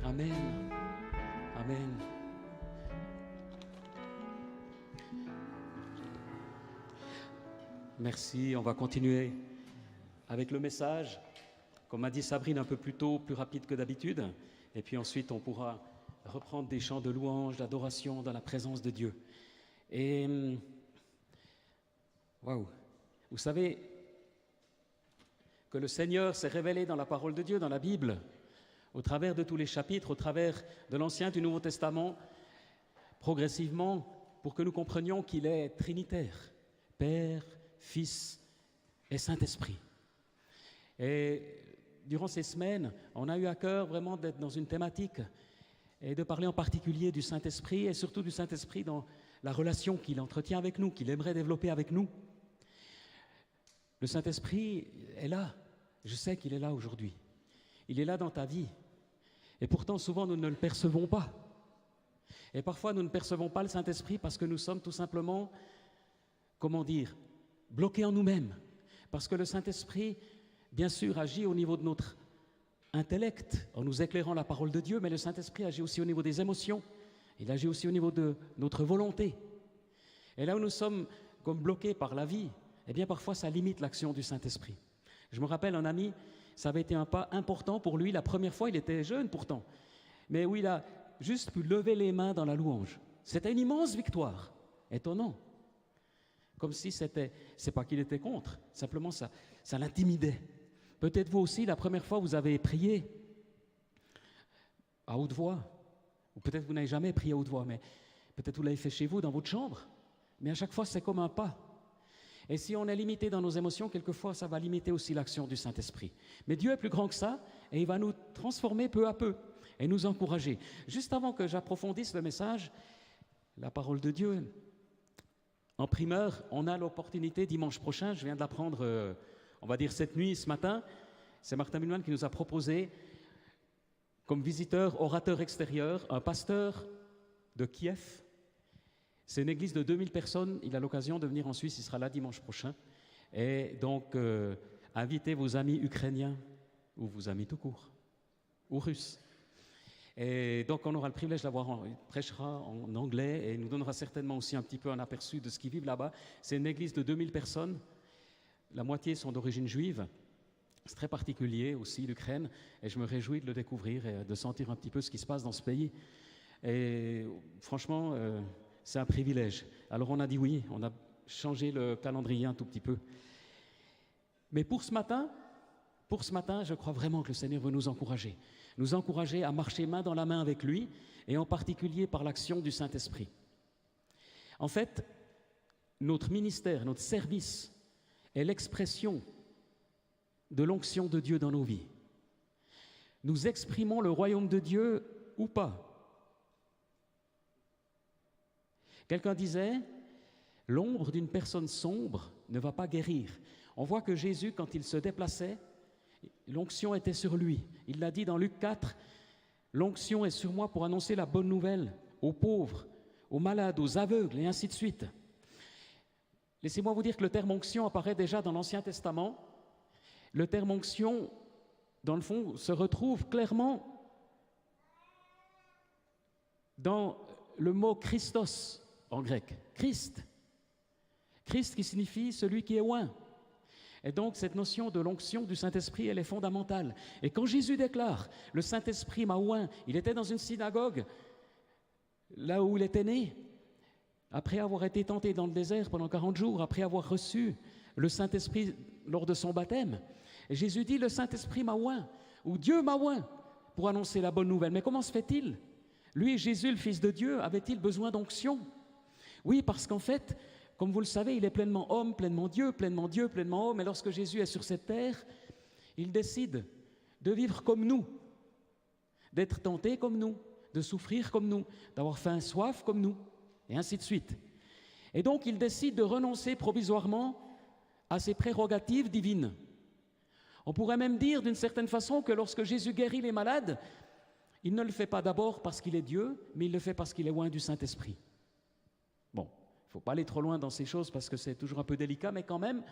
Amen. Amen. Merci, on va continuer avec le message. Comme a dit Sabrine un peu plus tôt, plus rapide que d'habitude. Et puis ensuite, on pourra reprendre des chants de louange, d'adoration dans la présence de Dieu. Et, waouh, vous savez que le Seigneur s'est révélé dans la parole de Dieu, dans la Bible, au travers de tous les chapitres, au travers de l'Ancien et du Nouveau Testament, progressivement, pour que nous comprenions qu'il est trinitaire, Père, Fils et Saint-Esprit. Et durant ces semaines, on a eu à cœur vraiment d'être dans une thématique et de parler en particulier du Saint-Esprit et surtout du Saint-Esprit dans la relation qu'il entretient avec nous, qu'il aimerait développer avec nous. Le Saint-Esprit est là. Je sais qu'il est là aujourd'hui. Il est là dans ta vie. Et pourtant, souvent, nous ne le percevons pas. Et parfois, nous ne percevons pas le Saint-Esprit parce que nous sommes tout simplement, comment dire, bloqués en nous-mêmes. Parce que le Saint-Esprit, bien sûr, agit au niveau de notre intellect, en nous éclairant la parole de Dieu, mais le Saint-Esprit agit aussi au niveau des émotions. Il agit aussi au niveau de notre volonté. Et là où nous sommes comme bloqués par la vie, eh bien, parfois, ça limite l'action du Saint-Esprit. Je me rappelle un ami, ça avait été un pas important pour lui. La première fois, il était jeune pourtant, mais où il a juste pu lever les mains dans la louange. C'était une immense victoire. Étonnant. Comme si c'est pas qu'il était contre, simplement ça l'intimidait. Peut-être vous aussi, la première fois, vous avez prié à haute voix, ou peut-être vous n'avez jamais prié à haute voix, mais peut-être vous l'avez fait chez vous, dans votre chambre, mais à chaque fois, c'est comme un pas. Et si on est limité dans nos émotions, quelquefois, ça va limiter aussi l'action du Saint-Esprit. Mais Dieu est plus grand que ça, et il va nous transformer peu à peu, et nous encourager. Juste avant que j'approfondisse le message, la parole de Dieu, en primeur, on a l'opportunité dimanche prochain, je viens de l'apprendre, on va dire cette nuit, ce matin, c'est Martin Millman qui nous a proposé, comme visiteur, orateur extérieur, un pasteur de Kiev. C'est une église de 2000 personnes, il a l'occasion de venir en Suisse, il sera là dimanche prochain. Et donc, invitez vos amis ukrainiens, ou vos amis tout court, ou russes. Et donc, on aura le privilège d'avoir, il prêchera en anglais et il nous donnera certainement aussi un petit peu un aperçu de ce qu'ils vivent là-bas. C'est une église de 2000 personnes, la moitié sont d'origine juive. C'est très particulier aussi, l'Ukraine, et je me réjouis de le découvrir et de sentir un petit peu ce qui se passe dans ce pays. Et franchement, c'est un privilège. Alors, on a dit oui, on a changé le calendrier un tout petit peu. Mais pour ce matin, je crois vraiment que le Seigneur veut nous encourager à marcher main dans la main avec lui, et en particulier par l'action du Saint-Esprit. En fait, notre ministère, notre service est l'expression de l'onction de Dieu dans nos vies. Nous exprimons le royaume de Dieu ou pas. Quelqu'un disait, l'ombre d'une personne sombre ne va pas guérir. On voit que Jésus, quand il se déplaçait, l'onction était sur lui. Il l'a dit dans Luc 4, l'onction est sur moi pour annoncer la bonne nouvelle aux pauvres, aux malades, aux aveugles, et ainsi de suite. Laissez-moi vous dire que le terme onction apparaît déjà dans l'Ancien Testament. Le terme onction, dans le fond, se retrouve clairement dans le mot Christos en grec. Christ. Christ qui signifie celui qui est oint. Et donc, cette notion de l'onction du Saint-Esprit, elle est fondamentale. Et quand Jésus déclare « le Saint-Esprit m'a oint », il était dans une synagogue, là où il était né, après avoir été tenté dans le désert pendant 40 jours, après avoir reçu le Saint-Esprit lors de son baptême. Et Jésus dit « le Saint-Esprit m'a oint », ou « Dieu m'a oint » pour annoncer la bonne nouvelle. Mais comment se fait-il? Lui, Jésus, le Fils de Dieu, avait-il besoin d'onction? Oui, parce qu'en fait, comme vous le savez, il est pleinement homme, pleinement Dieu, pleinement homme. Et lorsque Jésus est sur cette terre, il décide de vivre comme nous, d'être tenté comme nous, de souffrir comme nous, d'avoir faim, soif comme nous, et ainsi de suite. Et donc, il décide de renoncer provisoirement à ses prérogatives divines. On pourrait même dire d'une certaine façon que lorsque Jésus guérit les malades, il ne le fait pas d'abord parce qu'il est Dieu, mais il le fait parce qu'il est oint du Saint-Esprit. Bon, il ne faut pas aller trop loin dans ces choses parce que c'est toujours un peu délicat, mais quand même,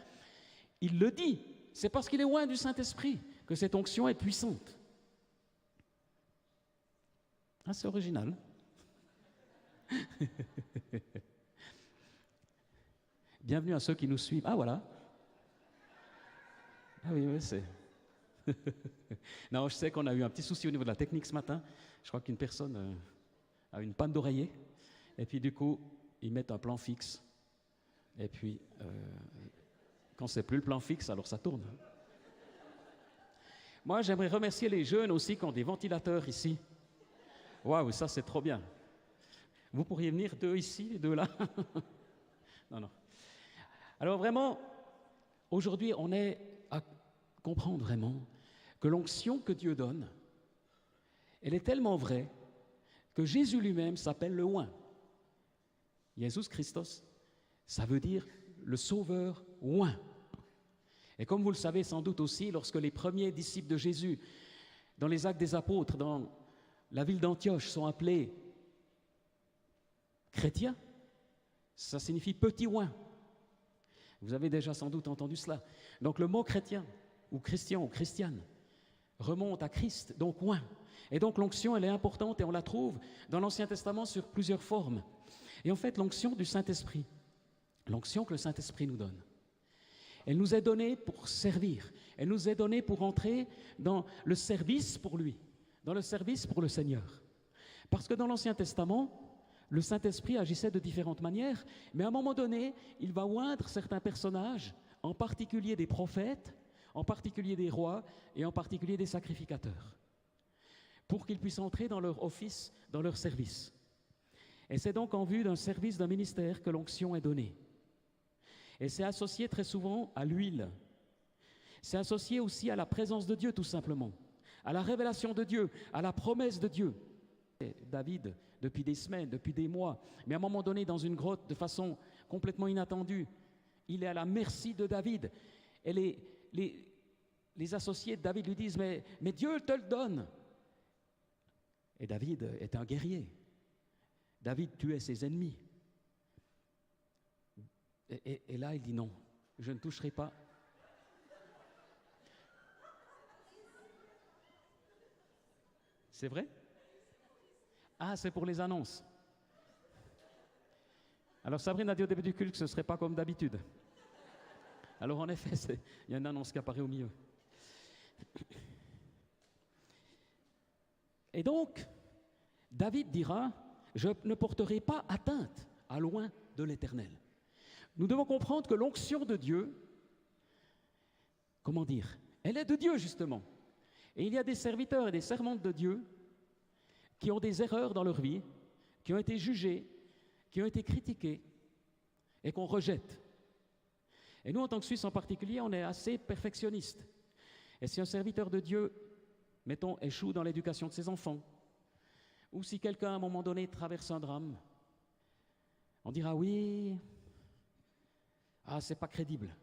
il le dit. C'est parce qu'il est oint du Saint-Esprit que cette onction est puissante. Ah, c'est original. Bienvenue à ceux qui nous suivent. Ah, voilà. Ah oui, oui, c'est... Non, je sais qu'on a eu un petit souci au niveau de la technique ce matin. Je crois qu'une personne a une panne d'oreiller. Et puis du coup, ils mettent un plan fixe. Et puis, quand c'est plus le plan fixe, alors ça tourne. Moi, j'aimerais remercier les jeunes aussi qui ont des ventilateurs ici. Waouh, ça c'est trop bien. Vous pourriez venir, 2 ici et 2 là. Non, non. Alors vraiment, aujourd'hui, on est à comprendre vraiment que l'onction que Dieu donne, elle est tellement vraie que Jésus lui-même s'appelle le oint. Jésus Christos, ça veut dire le sauveur oint. Et comme vous le savez sans doute aussi, lorsque les premiers disciples de Jésus, dans les Actes des Apôtres, dans la ville d'Antioche, sont appelés chrétiens, ça signifie petit oint. Vous avez déjà sans doute entendu cela. Donc le mot chrétien, ou christian, ou christiane, remonte à Christ, donc oint. Et donc l'onction, elle est importante et on la trouve dans l'Ancien Testament sur plusieurs formes. Et en fait, l'onction du Saint-Esprit, l'onction que le Saint-Esprit nous donne, elle nous est donnée pour servir. Elle nous est donnée pour entrer dans le service pour lui, dans le service pour le Seigneur. Parce que dans l'Ancien Testament, le Saint-Esprit agissait de différentes manières, mais à un moment donné, il va oindre certains personnages, en particulier des prophètes, en particulier des rois et en particulier des sacrificateurs, pour qu'ils puissent entrer dans leur office, dans leur service. Et c'est donc en vue d'un service, d'un ministère que l'onction est donnée. Et c'est associé très souvent à l'huile. C'est associé aussi à la présence de Dieu, tout simplement, à la révélation de Dieu, à la promesse de Dieu. Et David, depuis des semaines, depuis des mois, mais à un moment donné, dans une grotte, de façon complètement inattendue, il est à la merci de David. Et les associés de David lui disent, mais Dieu te le donne. Et David est un guerrier. David tuait ses ennemis. Et là, il dit non, je ne toucherai pas. C'est vrai? Ah, c'est pour les annonces. Alors Sabrine a dit au début du culte que ce ne serait pas comme d'habitude. Alors en effet, il y a une annonce qui apparaît au milieu. Et donc, David dira, je ne porterai pas atteinte à l'oint de l'Éternel. Nous devons comprendre que l'onction de Dieu, comment dire, elle est de Dieu justement. Et il y a des serviteurs et des servantes de Dieu qui ont des erreurs dans leur vie, qui ont été jugés, qui ont été critiqués et qu'on rejette. Et nous, en tant que Suisses en particulier, on est assez perfectionnistes. Et si un serviteur de Dieu, mettons, échoue dans l'éducation de ses enfants, ou si quelqu'un, à un moment donné, traverse un drame, on dira oui, c'est pas crédible.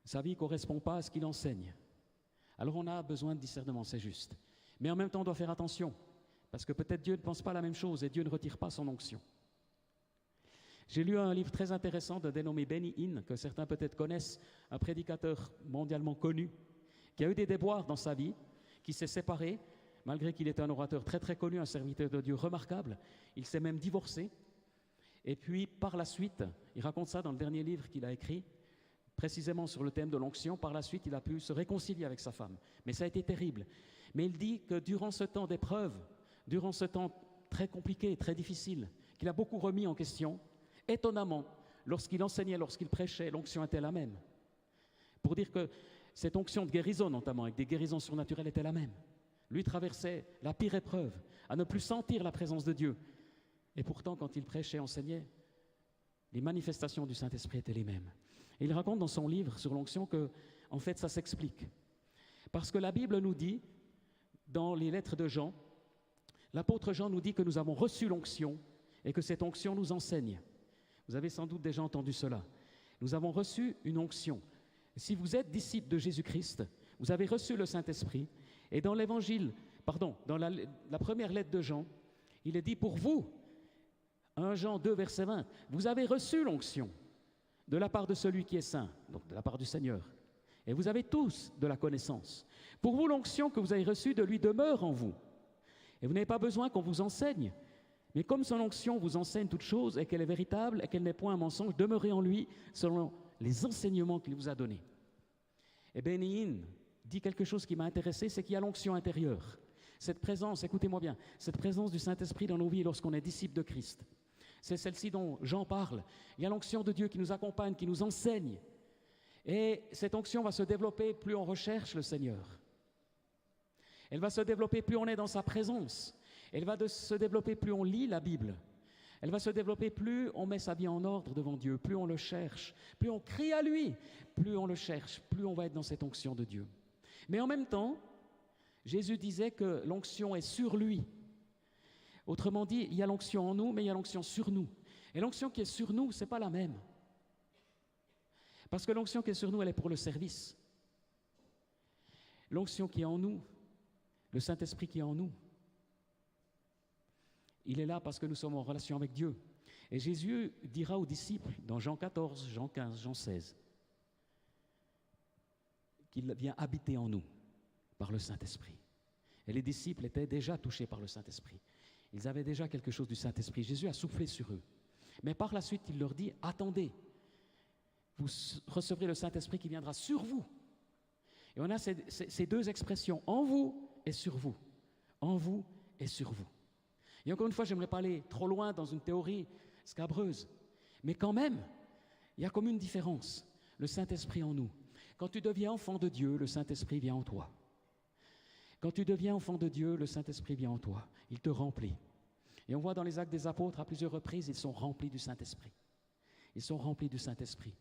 Sa vie ne correspond pas à ce qu'il enseigne. Alors on a besoin de discernement, c'est juste. Mais en même temps, on doit faire attention, parce que peut-être Dieu ne pense pas la même chose et Dieu ne retire pas son onction. J'ai lu un livre très intéressant de dénommé Benny Hinn, que certains peut-être connaissent, un prédicateur mondialement connu, qui a eu des déboires dans sa vie, qui s'est séparé, malgré qu'il était un orateur très très connu, un serviteur de Dieu remarquable. Il s'est même divorcé. Et puis, par la suite, il raconte ça dans le dernier livre qu'il a écrit, précisément sur le thème de l'onction. Par la suite, il a pu se réconcilier avec sa femme. Mais ça a été terrible. Mais il dit que durant ce temps d'épreuve, durant ce temps très compliqué, très difficile, qu'il a beaucoup remis en question, étonnamment, lorsqu'il enseignait, lorsqu'il prêchait, l'onction était la même. Pour dire que cette onction de guérison, notamment, avec des guérisons surnaturelles, était la même. Lui traversait la pire épreuve, à ne plus sentir la présence de Dieu. Et pourtant, quand il prêchait et enseignait, les manifestations du Saint-Esprit étaient les mêmes. Et il raconte dans son livre sur l'onction que, en fait, ça s'explique. Parce que la Bible nous dit, dans les lettres de Jean, l'apôtre Jean nous dit que nous avons reçu l'onction et que cette onction nous enseigne. Vous avez sans doute déjà entendu cela. Nous avons reçu une onction. Si vous êtes disciple de Jésus-Christ, vous avez reçu le Saint-Esprit. Et dans dans la première lettre de Jean, il est dit pour vous, 1 Jean 2, verset 20, vous avez reçu l'onction de la part de celui qui est saint, donc de la part du Seigneur. Et vous avez tous de la connaissance. Pour vous, l'onction que vous avez reçue de lui demeure en vous. Et vous n'avez pas besoin qu'on vous enseigne. Mais comme son onction vous enseigne toute chose et qu'elle est véritable et qu'elle n'est point un mensonge, demeurez en lui selon les enseignements qu'il vous a donnés. Et Bénin dit quelque chose qui m'a intéressé, c'est qu'il y a l'onction intérieure. Cette présence, écoutez-moi bien, cette présence du Saint-Esprit dans nos vies lorsqu'on est disciple de Christ. C'est celle-ci dont Jean parle. Il y a l'onction de Dieu qui nous accompagne, qui nous enseigne. Et cette onction va se développer plus on recherche le Seigneur. Elle va se développer plus on est dans sa présence. Elle va se développer plus on lit la Bible. Elle va se développer plus on met sa vie en ordre devant Dieu, plus on le cherche, plus on crie à lui, plus on le cherche, plus on va être dans cette onction de Dieu. Mais en même temps, Jésus disait que l'onction est sur lui. Autrement dit, il y a l'onction en nous, mais il y a l'onction sur nous. Et l'onction qui est sur nous, ce n'est pas la même. Parce que l'onction qui est sur nous, elle est pour le service. L'onction qui est en nous, le Saint-Esprit qui est en nous, il est là parce que nous sommes en relation avec Dieu. Et Jésus dira aux disciples, dans Jean 14, Jean 15, Jean 16, qu'il vient habiter en nous par le Saint-Esprit. Et les disciples étaient déjà touchés par le Saint-Esprit. Ils avaient déjà quelque chose du Saint-Esprit. Jésus a soufflé sur eux. Mais par la suite, il leur dit, attendez, vous recevrez le Saint-Esprit qui viendra sur vous. Et on a ces deux expressions, en vous et sur vous. En vous et sur vous. Et encore une fois, je n'aimerais pas aller trop loin dans une théorie scabreuse. Mais quand même, il y a comme une différence. Le Saint-Esprit en nous. Quand tu deviens enfant de Dieu, le Saint-Esprit vient en toi. Quand tu deviens enfant de Dieu, le Saint-Esprit vient en toi. Il te remplit. Et on voit dans les Actes des Apôtres, à plusieurs reprises, ils sont remplis du Saint-Esprit. Ils sont remplis du Saint-Esprit.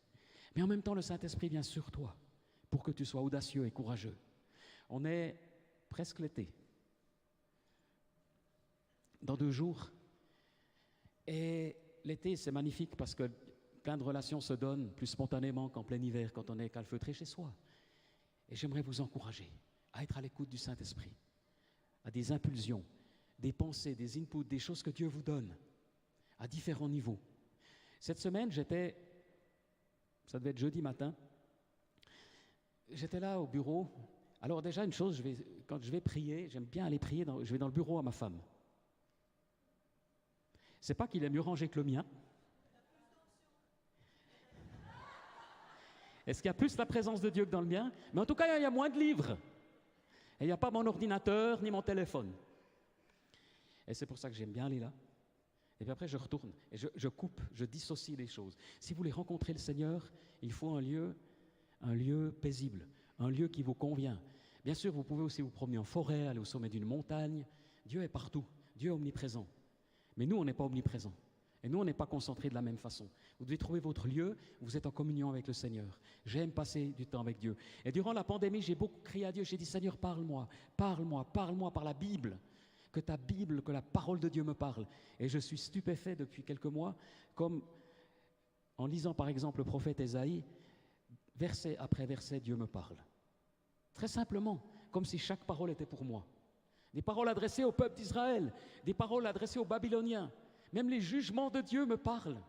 Mais en même temps, le Saint-Esprit vient sur toi pour que tu sois audacieux et courageux. On est presque l'été. Dans 2 jours. Et l'été, c'est magnifique parce que plein de relations se donnent plus spontanément qu'en plein hiver, quand on est calfeutré chez soi. Et j'aimerais vous encourager à être à l'écoute du Saint-Esprit, à des impulsions, des pensées, des inputs, des choses que Dieu vous donne, à différents niveaux. Cette semaine, ça devait être jeudi matin, j'étais là au bureau. Alors déjà, une chose, quand je vais prier, j'aime bien aller prier, je vais dans le bureau à ma femme. C'est pas qu'il est mieux rangé que le mien. Est-ce qu'il y a plus la présence de Dieu que dans le mien? Mais en tout cas, il y a moins de livres. Et il n'y a pas mon ordinateur ni mon téléphone. Et c'est pour ça que j'aime bien aller là. Et puis après, je retourne et je coupe, je dissocie les choses. Si vous voulez rencontrer le Seigneur, il faut un lieu paisible, un lieu qui vous convient. Bien sûr, vous pouvez aussi vous promener en forêt, aller au sommet d'une montagne. Dieu est partout. Dieu est omniprésent. Mais nous, on n'est pas omniprésents. Et nous, on n'est pas concentrés de la même façon. Vous devez trouver votre lieu où vous êtes en communion avec le Seigneur. J'aime passer du temps avec Dieu. Et durant la pandémie, j'ai beaucoup crié à Dieu. J'ai dit, Seigneur, parle-moi, parle-moi, parle-moi par la Bible. Que ta Bible, que la parole de Dieu me parle. Et je suis stupéfait depuis quelques mois, comme en lisant par exemple le prophète Ésaïe, verset après verset, Dieu me parle. Très simplement, comme si chaque parole était pour moi. Des paroles adressées au peuple d'Israël, des paroles adressées aux Babyloniens. Même les jugements de Dieu me parlent.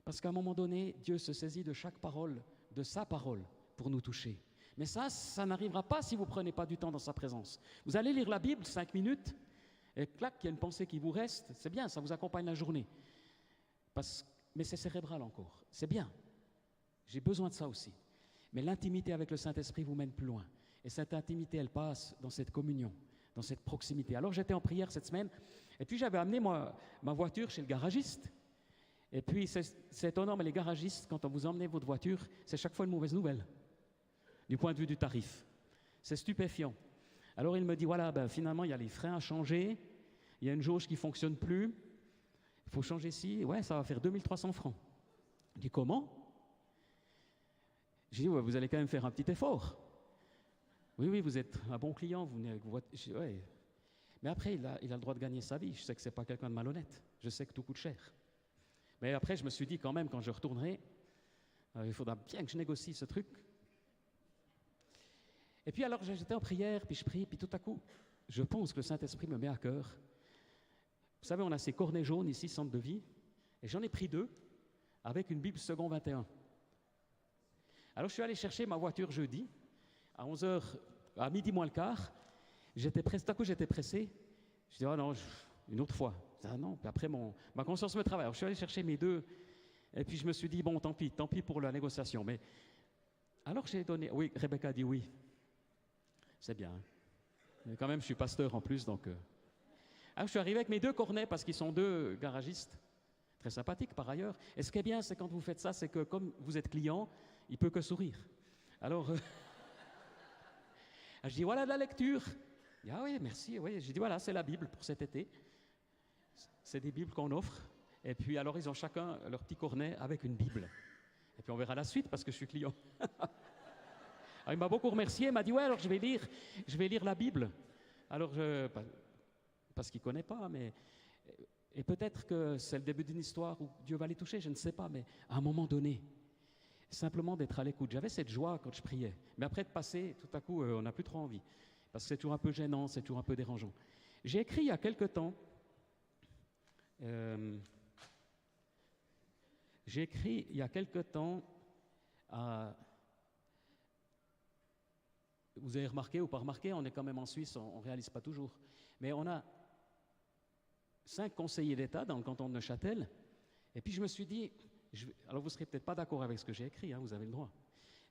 Parce qu'à un moment donné, Dieu se saisit de chaque parole, de sa parole, pour nous toucher. Mais ça n'arrivera pas si vous ne prenez pas du temps dans sa présence. Vous allez lire la Bible 5 minutes, et clac, il y a une pensée qui vous reste. C'est bien, ça vous accompagne la journée. Mais c'est cérébral encore. C'est bien. J'ai besoin de ça aussi. Mais l'intimité avec le Saint-Esprit vous mène plus loin. Et cette intimité, elle passe dans cette communion, dans cette proximité. Alors j'étais en prière cette semaine, et puis j'avais amené ma voiture chez le garagiste. Et puis c'est étonnant, mais les garagistes, quand on vous emmène votre voiture, c'est chaque fois une mauvaise nouvelle, du point de vue du tarif. C'est stupéfiant. Alors il me dit, voilà, finalement il y a les freins à changer, il y a une jauge qui ne fonctionne plus, il faut changer ici, ouais, ça va faire 2300 francs. Je dis, comment? J'ai dit, ouais, vous allez quand même faire un petit effort. Oui, vous êtes un bon client, vous venez avec votre... Ouais. Mais après, il a le droit de gagner sa vie. Je sais que ce n'est pas quelqu'un de malhonnête. Je sais que tout coûte cher. Mais après, je me suis dit quand même, quand je retournerai, il faudra bien que je négocie ce truc. Et puis alors, j'étais en prière, puis je prie, puis tout à coup, je pense que le Saint-Esprit me met à cœur. Vous savez, on a ces cornets jaunes ici, centre de vie, et j'en ai pris 2 avec une Bible Second 21. Alors, je suis allé chercher ma voiture jeudi, à 11h, à midi moins le quart. Tout à coup, j'étais pressé. Je dis, ah non, une autre fois. Je dis, ah non, puis après, ma conscience me travaille. Alors, je suis allé chercher mes deux, et puis je me suis dit, bon, tant pis pour la négociation. Mais alors j'ai donné, oui, Rebecca a dit oui. C'est bien. Hein. Mais quand même, je suis pasteur en plus, donc... Alors, je suis arrivé avec mes deux cornets, parce qu'ils sont deux garagistes, très sympathiques par ailleurs. Et ce qui est bien, c'est quand vous faites ça, c'est que comme vous êtes client, il ne peut que sourire. Alors, je dis, voilà de la lecture. Il dit, ah oui, merci. Oui. J'ai dit, voilà, c'est la Bible pour cet été. C'est des Bibles qu'on offre. Et puis, alors, ils ont chacun leur petit cornet avec une Bible. Et puis, on verra la suite, parce que je suis client. Alors, il m'a beaucoup remercié. Il m'a dit, ouais, alors je vais lire la Bible. Alors, parce qu'il ne connaît pas, mais... Et peut-être que c'est le début d'une histoire où Dieu va les toucher, je ne sais pas, mais à un moment donné, simplement d'être à l'écoute. J'avais cette joie quand je priais. Mais après de passer, tout à coup, on n'a plus trop envie. Parce que c'est toujours un peu gênant, c'est toujours un peu dérangeant. J'ai écrit il y a quelque temps... Vous avez remarqué ou pas remarqué, on est quand même en Suisse, on ne réalise pas toujours. Mais on a 5 conseillers d'État dans le canton de Neuchâtel. Et puis je me suis dit, alors vous ne serez peut-être pas d'accord avec ce que j'ai écrit, hein, vous avez le droit.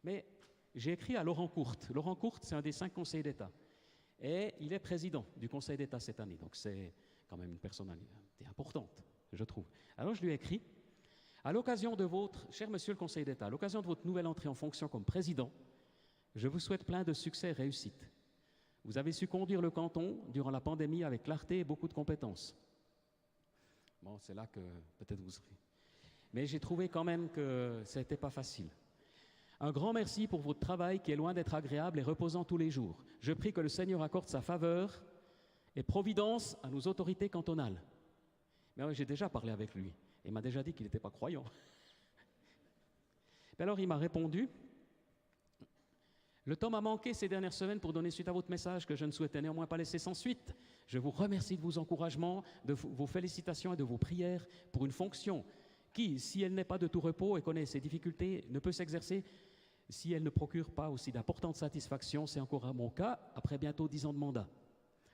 Mais j'ai écrit à Laurent Courte. Laurent Courte, c'est un des 5 conseillers d'État. Et il est président du Conseil d'État cette année. Donc c'est quand même une personnalité importante, je trouve. Alors je lui ai écrit, à l'occasion de votre, cher monsieur le Conseil d'État, à l'occasion de votre nouvelle entrée en fonction comme président, je vous souhaite plein de succès et réussite. Vous avez su conduire le canton durant la pandémie avec clarté et beaucoup de compétences. Bon, c'est là que peut-être vous serez. Mais j'ai trouvé quand même que ça n'était pas facile. Un grand merci pour votre travail qui est loin d'être agréable et reposant tous les jours. Je prie que le Seigneur accorde sa faveur et providence à nos autorités cantonales. Mais oui, j'ai déjà parlé avec lui. Et il m'a déjà dit qu'il n'était pas croyant. Et alors il m'a répondu, le temps m'a manqué ces dernières semaines pour donner suite à votre message que je ne souhaitais néanmoins pas laisser sans suite. Je vous remercie de vos encouragements, de vos félicitations et de vos prières pour une fonction qui, si elle n'est pas de tout repos et connaît ses difficultés, ne peut s'exercer si elle ne procure pas aussi d'importantes satisfactions. C'est encore mon cas après bientôt 10 ans de mandat,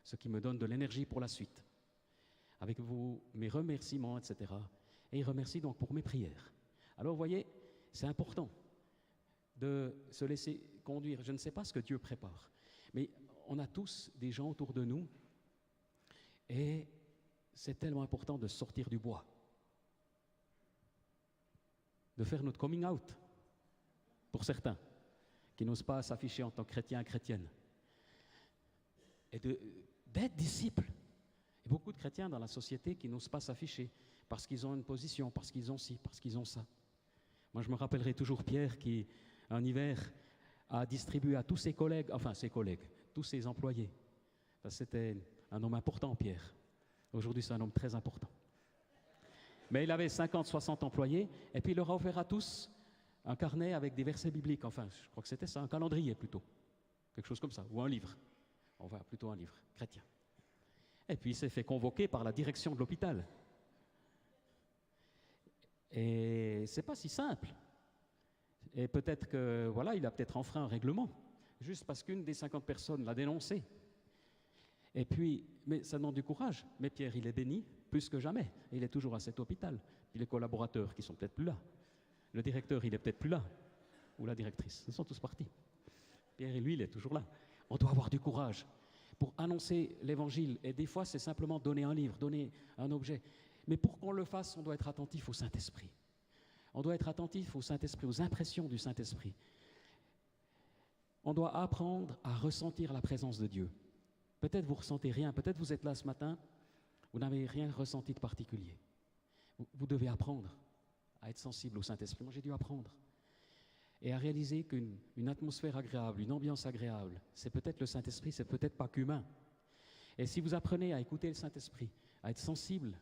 ce qui me donne de l'énergie pour la suite. Avec mes remerciements, etc. Et il remercie donc pour mes prières. Alors vous voyez, c'est important de se laisser conduire. Je ne sais pas ce que Dieu prépare, mais on a tous des gens autour de nous et c'est tellement important de sortir du bois, de faire notre coming out, pour certains qui n'osent pas s'afficher en tant que chrétien et chrétienne, et d'être disciples. Il y a beaucoup de chrétiens dans la société qui n'osent pas s'afficher parce qu'ils ont une position, parce qu'ils ont ci, parce qu'ils ont ça. Moi, je me rappellerai toujours Pierre qui, un hiver, a distribué à tous ses collègues, tous ses employés. C'était un homme important, Pierre. Aujourd'hui, c'est un homme très important. Mais il avait 50, 60 employés, et puis il leur a offert à tous un carnet avec des versets bibliques. Enfin, je crois que c'était ça, un calendrier plutôt. Quelque chose comme ça, ou un livre. Enfin, plutôt un livre chrétien. Et puis il s'est fait convoquer par la direction de l'hôpital. Et c'est pas si simple. Et peut-être que, voilà, il a peut-être enfreint un règlement, juste parce qu'une des 50 personnes l'a dénoncé. Et puis, mais ça demande du courage. Mais Pierre, il est béni plus que jamais. Il est toujours à cet hôpital. Puis les collaborateurs qui sont peut-être plus là. Le directeur, il est peut-être plus là. Ou la directrice. Ils sont tous partis. Pierre, lui, il est toujours là. On doit avoir du courage pour annoncer l'évangile. Et des fois, c'est simplement donner un livre, donner un objet. Mais pour qu'on le fasse, on doit être attentif au Saint-Esprit. On doit être attentif au Saint-Esprit, aux impressions du Saint-Esprit. On doit apprendre à ressentir la présence de Dieu. Peut-être vous ne ressentez rien, peut-être vous êtes là ce matin, vous n'avez rien ressenti de particulier. Vous devez apprendre à être sensible au Saint-Esprit. Moi, j'ai dû apprendre. Et à réaliser qu'une atmosphère agréable, une ambiance agréable, c'est peut-être le Saint-Esprit, c'est peut-être pas qu'humain. Et si vous apprenez à écouter le Saint-Esprit, à être sensible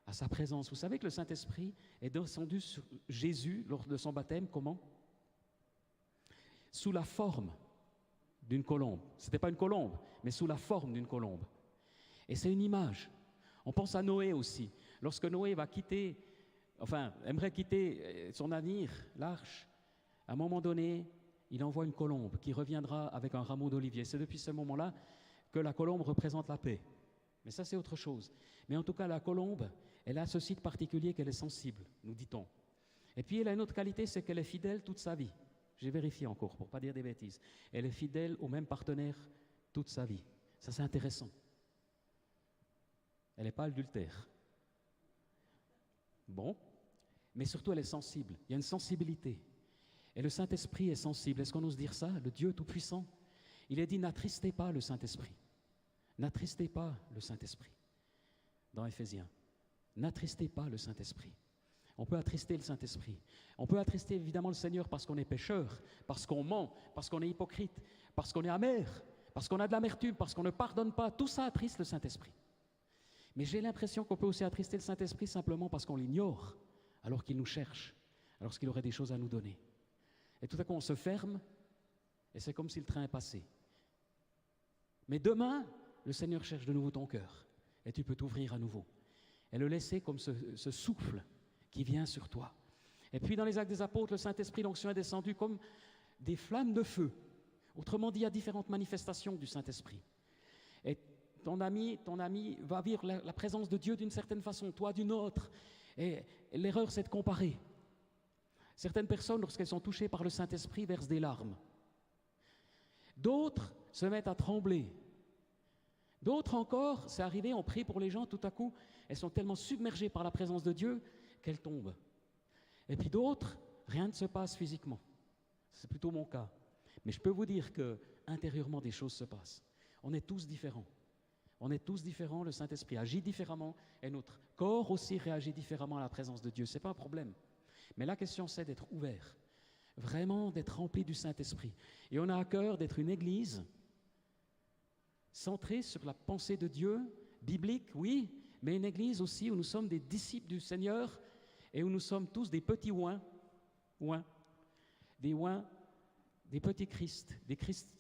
à sa présence, vous savez que le Saint-Esprit est descendu sur Jésus lors de son baptême, comment? Sous la forme d'une colombe. Ce n'était pas une colombe, mais sous la forme d'une colombe. Et c'est une image. On pense à Noé aussi. Lorsque Noé aimerait quitter son navire, l'arche, à un moment donné, il envoie une colombe qui reviendra avec un rameau d'olivier. C'est depuis ce moment-là que la colombe représente la paix. Mais ça, c'est autre chose. Mais en tout cas, la colombe, elle a ce site particulier qu'elle est sensible, nous dit-on. Et puis, elle a une autre qualité, c'est qu'elle est fidèle toute sa vie. J'ai vérifié encore, pour ne pas dire des bêtises. Elle est fidèle au même partenaire toute sa vie. Ça, c'est intéressant. Elle n'est pas adultère. Bon, mais surtout, elle est sensible. Il y a une sensibilité. Et le Saint-Esprit est sensible. Est-ce qu'on ose dire ça? Le Dieu Tout-Puissant. Il est dit, n'attristez pas le Saint-Esprit. N'attristez pas le Saint-Esprit. Dans Éphésiens. N'attristez pas le Saint-Esprit. On peut attrister le Saint-Esprit. On peut attrister évidemment le Seigneur parce qu'on est pécheur, parce qu'on ment, parce qu'on est hypocrite, parce qu'on est amer, parce qu'on a de l'amertume, parce qu'on ne pardonne pas. Tout ça attriste le Saint-Esprit. Mais j'ai l'impression qu'on peut aussi attrister le Saint-Esprit simplement parce qu'on l'ignore, alors qu'il nous cherche, alors qu'il aurait des choses à nous donner. Et tout à coup, on se ferme, et c'est comme si le train est passé. Mais demain, le Seigneur cherche de nouveau ton cœur, et tu peux t'ouvrir à nouveau, et le laisser comme ce souffle qui vient sur toi. Et puis, dans les Actes des Apôtres, le Saint-Esprit, l'onction est descendu comme des flammes de feu. Autrement dit, il y a différentes manifestations du Saint-Esprit. Et ton ami va vivre la présence de Dieu d'une certaine façon, toi d'une autre. Et l'erreur, c'est de comparer. Certaines personnes, lorsqu'elles sont touchées par le Saint-Esprit, versent des larmes. D'autres se mettent à trembler. D'autres encore, c'est arrivé, on prie pour les gens, tout à coup, elles sont tellement submergées par la présence de Dieu qu'elles tombent. Et puis d'autres, rien ne se passe physiquement. C'est plutôt mon cas. Mais je peux vous dire qu'intérieurement, des choses se passent. On est tous différents. On est tous différents, le Saint-Esprit agit différemment et notre corps aussi réagit différemment à la présence de Dieu. Ce n'est pas un problème. Mais la question, c'est d'être ouvert, vraiment d'être rempli du Saint-Esprit. Et on a à cœur d'être une église centrée sur la pensée de Dieu, biblique, oui, mais une église aussi où nous sommes des disciples du Seigneur et où nous sommes tous des petits oins, des petits Christ, des christianoi,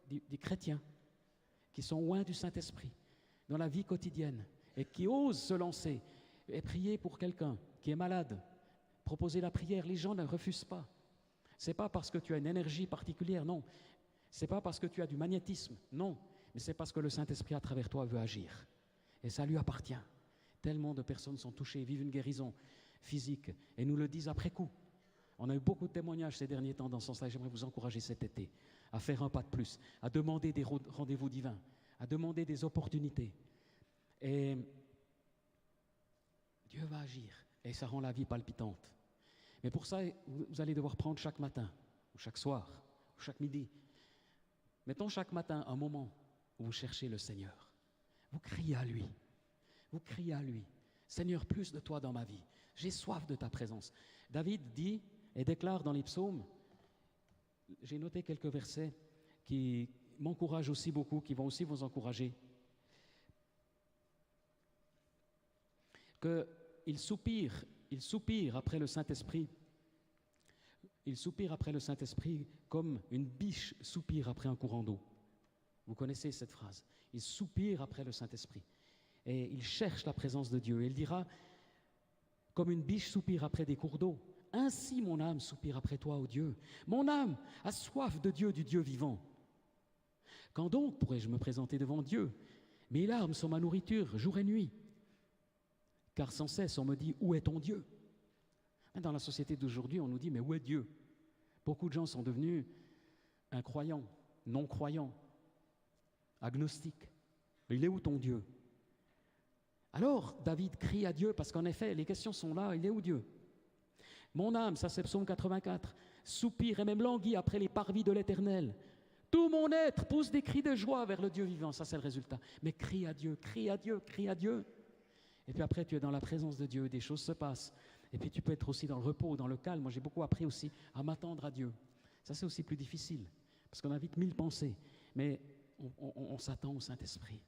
des chrétiens qui sont oints du Saint-Esprit dans la vie quotidienne et qui osent se lancer et prier pour quelqu'un qui est malade, proposer la prière. Les gens ne refusent pas. Ce n'est pas parce que tu as une énergie particulière, non. Ce n'est pas parce que tu as du magnétisme, non. Mais c'est parce que le Saint-Esprit à travers toi veut agir. Et ça lui appartient. Tellement de personnes sont touchées, vivent une guérison physique et nous le disent après coup. On a eu beaucoup de témoignages ces derniers temps dans ce sens-là. J'aimerais vous encourager cet été à faire un pas de plus, à demander des rendez-vous divins, à demander des opportunités. Et Dieu va agir et ça rend la vie palpitante. Mais pour ça, vous allez devoir prendre chaque matin, ou chaque soir, ou chaque midi. Mettons chaque matin un moment où vous cherchez le Seigneur. Vous criez à lui. Vous criez à lui. Seigneur, plus de toi dans ma vie. J'ai soif de ta présence. David dit et déclare dans les psaumes, j'ai noté quelques versets qui m'encouragent aussi beaucoup, qui vont aussi vous encourager, qu'il soupire après le Saint-Esprit. Il soupire après le Saint-Esprit comme une biche soupire après un courant d'eau. Vous connaissez cette phrase. Il soupire après le Saint-Esprit. Et il cherche la présence de Dieu. Et il dira, comme une biche soupire après des cours d'eau, ainsi mon âme soupire après toi, ô Dieu. Mon âme a soif de Dieu, du Dieu vivant. Quand donc pourrais-je me présenter devant Dieu? Mes larmes sont ma nourriture, jour et nuit. Car sans cesse, on me dit, où est ton Dieu? Dans la société d'aujourd'hui, on nous dit, mais où est Dieu? Beaucoup de gens sont devenus incroyants, non-croyants, agnostiques. Il est où ton Dieu? Alors, David crie à Dieu, parce qu'en effet, les questions sont là, il est où Dieu? Mon âme, ça c'est Psaume 84, soupire et même languit après les parvis de l'Éternel. Tout mon être pousse des cris de joie vers le Dieu vivant, ça c'est le résultat. Mais crie à Dieu, crie à Dieu, crie à Dieu. Et puis après, tu es dans la présence de Dieu, des choses se passent. Et puis tu peux être aussi dans le repos, dans le calme. Moi, j'ai beaucoup appris aussi à m'attendre à Dieu. Ça, c'est aussi plus difficile, parce qu'on a vite 1000 pensées. Mais on s'attend au Saint-Esprit.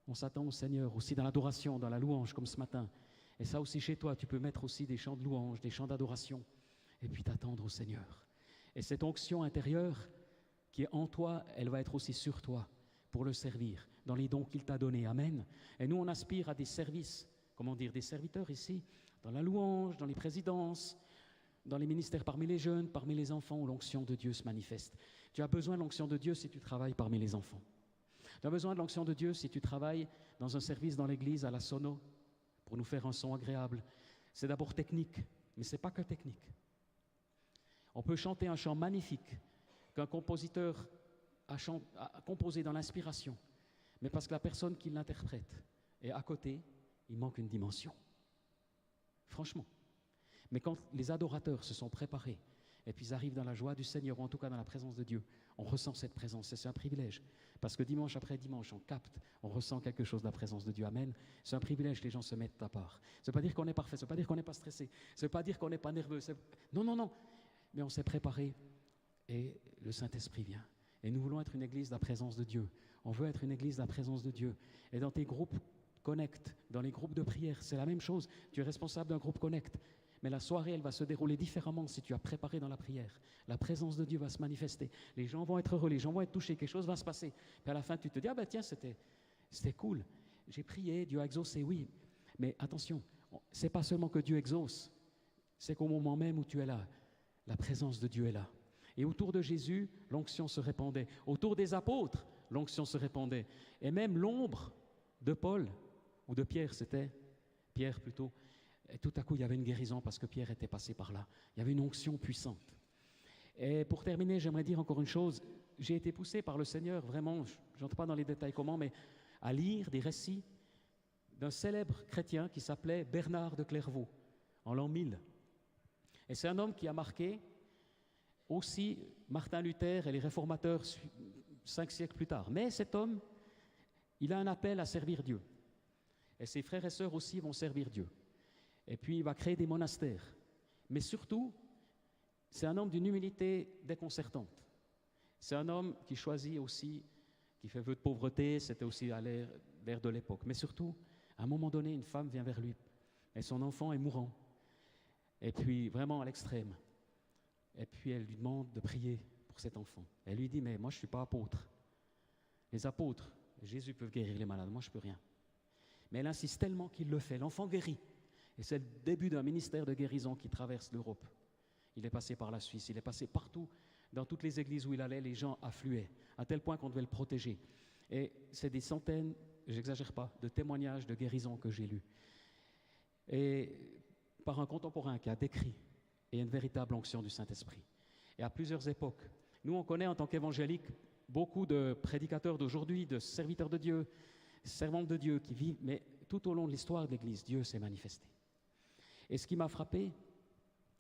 On s'attend au Seigneur, aussi dans l'adoration, dans la louange, comme ce matin. Et ça aussi, chez toi, tu peux mettre aussi des chants de louange, des chants d'adoration, et puis t'attendre au Seigneur. Et cette onction intérieure qui est en toi, elle va être aussi sur toi pour le servir, dans les dons qu'il t'a donnés. Amen. Et nous, on aspire à des services, comment dire, des serviteurs ici, dans la louange, dans les présidences, dans les ministères parmi les jeunes, parmi les enfants, où l'onction de Dieu se manifeste. Tu as besoin de l'onction de Dieu si tu travailles parmi les enfants. Tu as besoin de l'onction de Dieu si tu travailles dans un service dans l'église à la sono pour nous faire un son agréable. C'est d'abord technique, mais ce n'est pas que technique. On peut chanter un chant magnifique qu'un compositeur a composé dans l'inspiration, mais parce que la personne qui l'interprète est à côté, il manque une dimension. Franchement. Mais quand les adorateurs se sont préparés et puis ils arrivent dans la joie du Seigneur, ou en tout cas dans la présence de Dieu, on ressent cette présence, et c'est un privilège. Parce que dimanche après dimanche, on capte, on ressent quelque chose de la présence de Dieu. Amen. C'est un privilège, les gens se mettent à part. Ça ne veut pas dire qu'on est parfait, ça ne veut pas dire qu'on n'est pas stressé, ça ne veut pas dire qu'on n'est pas nerveux. Non, non, non. Mais on s'est préparé et le Saint-Esprit vient. Et nous voulons être une église de la présence de Dieu. On veut être une église de la présence de Dieu. Et dans tes groupes Connect, dans les groupes de prière, c'est la même chose. Tu es responsable d'un groupe Connect. Mais la soirée, elle va se dérouler différemment si tu as préparé dans la prière. La présence de Dieu va se manifester. Les gens vont être heureux, les gens vont être touchés, quelque chose va se passer. Puis à la fin, tu te dis, ah ben tiens, c'était cool. J'ai prié, Dieu a exaucé, oui. Mais attention, ce n'est pas seulement que Dieu exauce, c'est qu'au moment même où tu es là, la présence de Dieu est là. Et autour de Jésus, l'onction se répandait. Autour des apôtres, l'onction se répandait. Et même l'ombre de Paul, ou de Pierre, c'était Pierre plutôt, et tout à coup, il y avait une guérison parce que Pierre était passé par là. Il y avait une onction puissante. Et pour terminer, j'aimerais dire encore une chose. J'ai été poussé par le Seigneur, vraiment, je n'entre pas dans les détails comment, mais à lire des récits d'un célèbre chrétien qui s'appelait Bernard de Clairvaux, en l'an 1000. Et c'est un homme qui a marqué aussi Martin Luther et les réformateurs 5 siècles plus tard. Mais cet homme, il a un appel à servir Dieu. Et ses frères et sœurs aussi vont servir Dieu. Et puis, il va créer des monastères. Mais surtout, c'est un homme d'une humilité déconcertante. C'est un homme qui choisit aussi, qui fait vœu de pauvreté, c'était aussi à l'ère de l'époque. Mais surtout, à un moment donné, une femme vient vers lui. Et son enfant est mourant. Et puis, vraiment à l'extrême. Et puis, elle lui demande de prier pour cet enfant. Elle lui dit, mais moi, je ne suis pas apôtre. Les apôtres, Jésus peut guérir les malades, moi, je ne peux rien. Mais elle insiste tellement qu'il le fait. L'enfant guérit. Et c'est le début d'un ministère de guérison qui traverse l'Europe. Il est passé par la Suisse, il est passé partout. Dans toutes les églises où il allait, les gens affluaient, à tel point qu'on devait le protéger. Et c'est des centaines, j'exagère pas, de témoignages de guérison que j'ai lus. Et par un contemporain qui a décrit, et une véritable onction du Saint-Esprit. Et à plusieurs époques. Nous, on connaît en tant qu'évangéliques beaucoup de prédicateurs d'aujourd'hui, de serviteurs de Dieu, servantes de Dieu qui vivent, mais tout au long de l'histoire de l'Église, Dieu s'est manifesté. Et ce qui m'a frappé,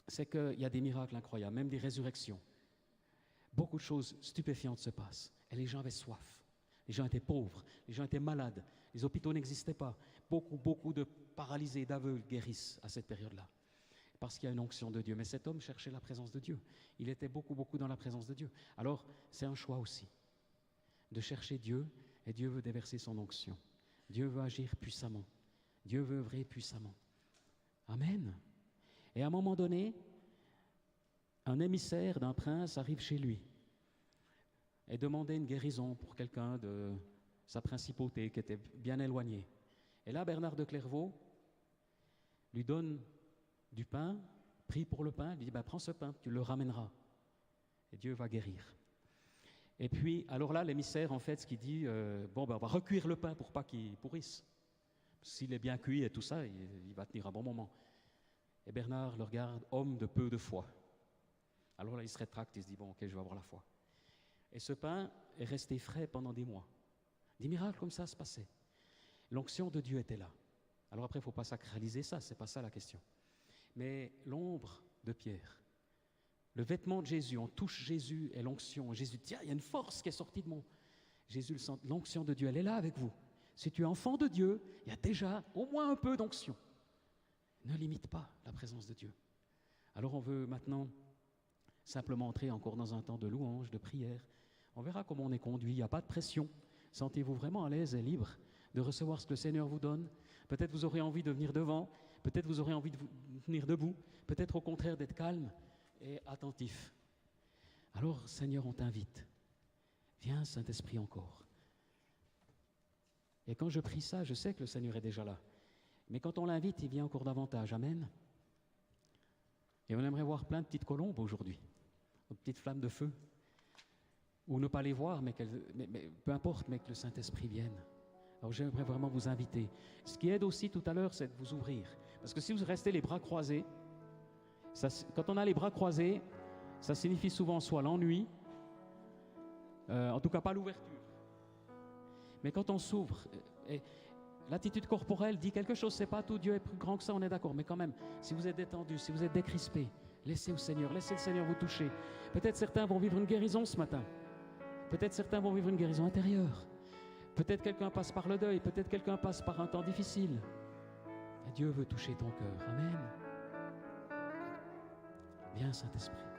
c'est qu'il y a des miracles incroyables, même des résurrections. Beaucoup de choses stupéfiantes se passent. Et les gens avaient soif. Les gens étaient pauvres, les gens étaient malades, les hôpitaux n'existaient pas. Beaucoup de paralysés, d'aveugles guérissent à cette période-là. Parce qu'il y a une onction de Dieu. Mais cet homme cherchait la présence de Dieu. Il était beaucoup dans la présence de Dieu. Alors, c'est un choix aussi, de chercher Dieu, et Dieu veut déverser son onction. Dieu veut agir puissamment. Dieu veut œuvrer puissamment. Amen. Et à un moment donné, un émissaire d'un prince arrive chez lui et demandait une guérison pour quelqu'un de sa principauté qui était bien éloigné. Et là, Bernard de Clairvaux lui donne du pain, prie pour le pain, lui dit, prends ce pain, tu le ramèneras. Et Dieu va guérir. Et puis, alors là, l'émissaire, en fait, ce qu'il dit, on va recuire le pain pour pas qu'il pourrisse. S'il est bien cuit et tout ça, il va tenir un bon moment. Et Bernard le regarde, homme de peu de foi. Alors là, il se rétracte, il se dit, ok, je vais avoir la foi. Et ce pain est resté frais pendant des mois. Des miracles comme ça se passaient. L'onction de Dieu était là. Alors après, il ne faut pas sacraliser ça, c'est pas ça la question. Mais l'ombre de Pierre, le vêtement de Jésus, on touche Jésus et l'onction. Jésus dit, il y a une force qui est sortie de moi. Jésus le sent, l'onction de Dieu, elle est là avec vous. Si tu es enfant de Dieu, il y a déjà au moins un peu d'onction. Ne limite pas la présence de Dieu. Alors on veut maintenant simplement entrer encore dans un temps de louange, de prière. On verra comment on est conduit, il n'y a pas de pression. Sentez-vous vraiment à l'aise et libre de recevoir ce que le Seigneur vous donne. Peut-être vous aurez envie de venir devant, peut-être vous aurez envie de venir debout, peut-être au contraire d'être calme et attentif. Alors Seigneur, on t'invite. Viens Saint-Esprit encore. Et quand je prie ça, je sais que le Seigneur est déjà là. Mais quand on l'invite, il vient encore davantage. Amen. Et on aimerait voir plein de petites colombes aujourd'hui, de petites flammes de feu. ou ne pas les voir, mais peu importe, mais que le Saint-Esprit vienne. Alors j'aimerais vraiment vous inviter. Ce qui aide aussi tout à l'heure, c'est de vous ouvrir. Parce que si vous restez les bras croisés, quand on a les bras croisés, ça signifie souvent soit l'ennui, en tout cas pas l'ouverture. Mais quand on s'ouvre, l'attitude corporelle dit quelque chose, c'est pas tout, Dieu est plus grand que ça, on est d'accord, mais quand même, si vous êtes détendu, si vous êtes décrispé, laissez le Seigneur vous toucher. Peut-être certains vont vivre une guérison ce matin. Peut-être certains vont vivre une guérison intérieure. Peut-être quelqu'un passe par le deuil, peut-être quelqu'un passe par un temps difficile. Et Dieu veut toucher ton cœur. Amen. Viens, Saint-Esprit.